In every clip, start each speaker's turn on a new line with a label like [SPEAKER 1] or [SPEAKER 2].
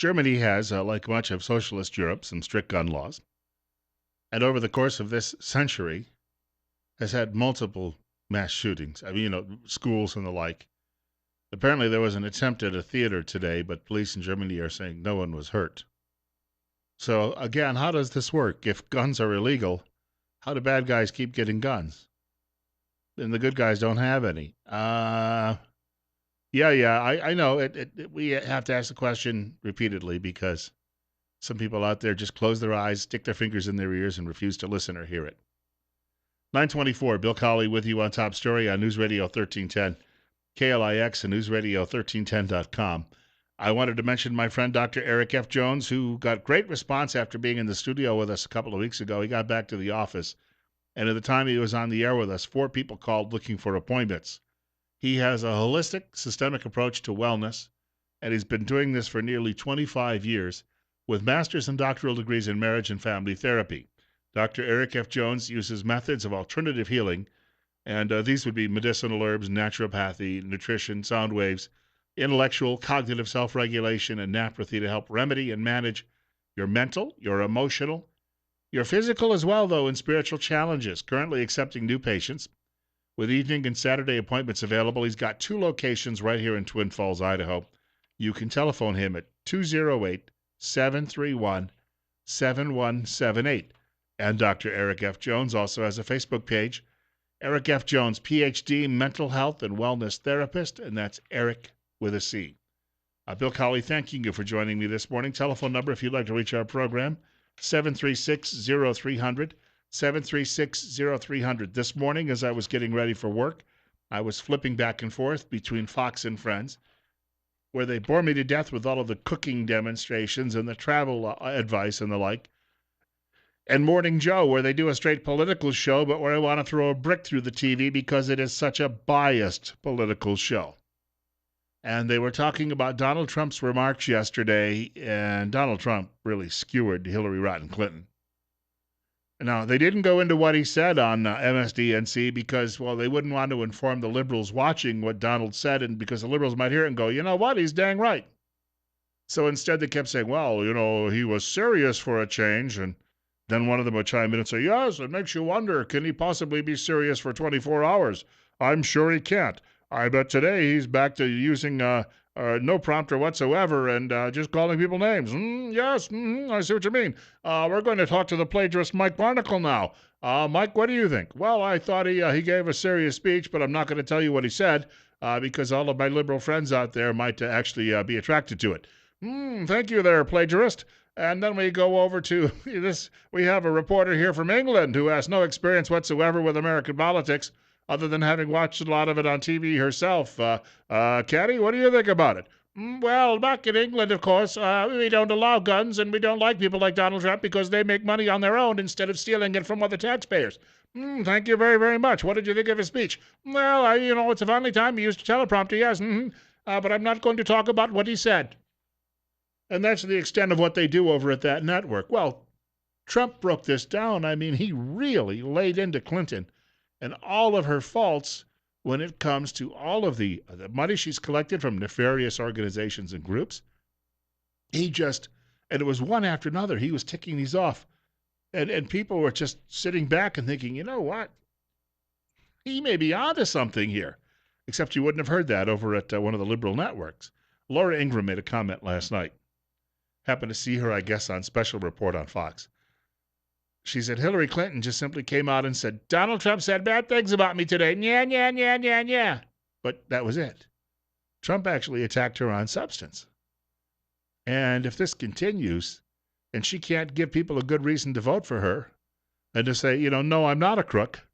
[SPEAKER 1] Germany has, like much of socialist Europe, some strict gun laws, and over the course of this century has had multiple mass shootings. I mean, schools and the like. Apparently, there was an attempt at a theater today, but police in Germany are saying no one was hurt. So, again, how does this work? If guns are illegal, how do bad guys keep getting guns? And the good guys don't have any. I know. We have to ask the question repeatedly because some people out there just close their eyes, stick their fingers in their ears, and refuse to listen or hear it. 924, Bill Colley with you on Top Story on News Radio 1310, KLIX and newsradio1310.com. I wanted to mention my friend Dr. Eric F. Jones, who got great response after being in the studio with us a couple of weeks ago. He got back to the office, and at the time he was on the air with us, 4 people called looking for appointments. He has a holistic, systemic approach to wellness, and he's been doing this for nearly 25 years with master's and doctoral degrees in marriage and family therapy. Dr. Eric F. Jones uses methods of alternative healing, and these would be medicinal herbs, naturopathy, nutrition, sound waves, intellectual, cognitive self-regulation, and naturopathy to help remedy and manage your mental, your emotional, your physical as well, though, and spiritual challenges. Currently accepting new patients with evening and Saturday appointments available. He's got 2 locations right here in Twin Falls, Idaho. You can telephone him at 208-731-7178. And Dr. Eric F. Jones also has a Facebook page, Eric F. Jones, Ph.D., mental health and wellness therapist, and that's Eric with a C. Bill Colley, thanking you for joining me this morning. Telephone number, if you'd like to reach our program, 736-0300, 736-0300. This morning, as I was getting ready for work, I was flipping back and forth between Fox and Friends, where they bore me to death with all of the cooking demonstrations and the travel advice and the like, and Morning Joe, where they do a straight political show, but where I want to throw a brick through the TV because it is such a biased political show. And they were talking about Donald Trump's remarks yesterday, and Donald Trump really skewered Hillary Rodham Clinton. Now, they didn't go into what he said on MSNBC because, well, they wouldn't want to inform the liberals watching what Donald said, and because the liberals might hear it and go, you know what, he's dang right. So instead they kept saying, well, he was serious for a change, and then one of them would chime in and say, yes, it makes you wonder, can he possibly be serious for 24 hours? I'm sure he can't. I bet today he's back to using no prompter whatsoever and just calling people names. Yes, I see what you mean. We're going to talk to the plagiarist Mike Barnacle now. Mike, what do you think? Well, I thought he gave a serious speech, but I'm not going to tell you what he said because all of my liberal friends out there might actually be attracted to it. Thank you there, plagiarist. And then we go over to this. We have a reporter here from England who has no experience whatsoever with American politics other than having watched a lot of it on TV herself. Caddy, what do you think about it? Well, back in England, of course, we don't allow guns and we don't like people like Donald Trump because they make money on their own instead of stealing it from other taxpayers. Thank you very, very much. What did you think of his speech? Well, it's a funny time. He used a teleprompter, yes, but I'm not going to talk about what he said. And that's the extent of what they do over at that network. Well, Trump broke this down. I mean, he really laid into Clinton and all of her faults when it comes to all of the money she's collected from nefarious organizations and groups. And it was one after another. He was ticking these off. And people were just sitting back and thinking, you know what? He may be onto something here. Except you wouldn't have heard that over at one of the liberal networks. Laura Ingraham made a comment last night. Happened to see her, I guess, on Special Report on Fox. She said Hillary Clinton just simply came out and said, Donald Trump said bad things about me today. Yeah. But that was it. Trump actually attacked her on substance. And if this continues, and she can't give people a good reason to vote for her, and to say, no, I'm not a crook,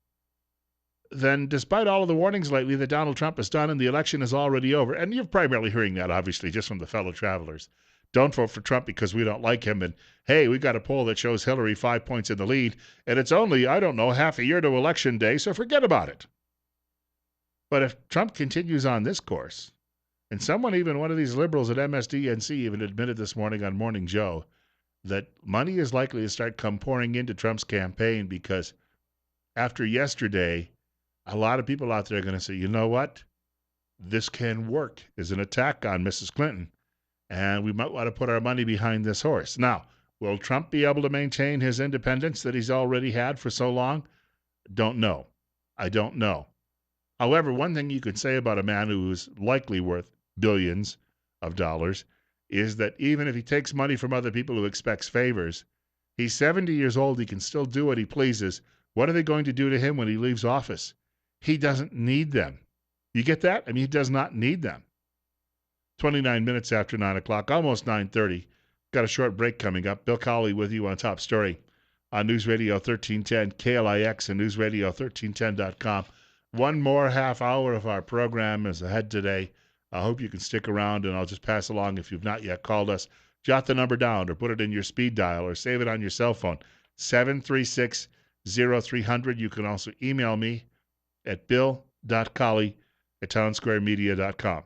[SPEAKER 1] then despite all of the warnings lately that Donald Trump has done and the election is already over, and you're primarily hearing that, obviously, just from the fellow travelers, don't vote for Trump because we don't like him. And, hey, we got a poll that shows Hillary 5 points in the lead. And it's only, half a year to Election Day, so forget about it. But if Trump continues on this course, and one of these liberals at MSNBC even admitted this morning on Morning Joe that money is likely to start pouring into Trump's campaign because after yesterday, a lot of people out there are going to say, you know what? This can work as an attack on Mrs. Clinton. and we might want to put our money behind this horse. Now, will Trump be able to maintain his independence that he's already had for so long? Don't know. I don't know. However, one thing you could say about a man who is likely worth billions of dollars is that even if he takes money from other people who expects favors, he's 70 years old. He can still do what he pleases. What are they going to do to him when he leaves office? He doesn't need them. You get that? I mean, he does not need them. 29 minutes after 9 o'clock, almost 9:30. Got a short break coming up. Bill Colley with you on Top Story on News Radio 1310, KLIX, and newsradio1310.com. One more half hour of our program is ahead today. I hope you can stick around, and I'll just pass along if you've not yet called us. Jot the number down or put it in your speed dial or save it on your cell phone, 736-0300. You can also email me at bill.colley@townsquaremedia.com.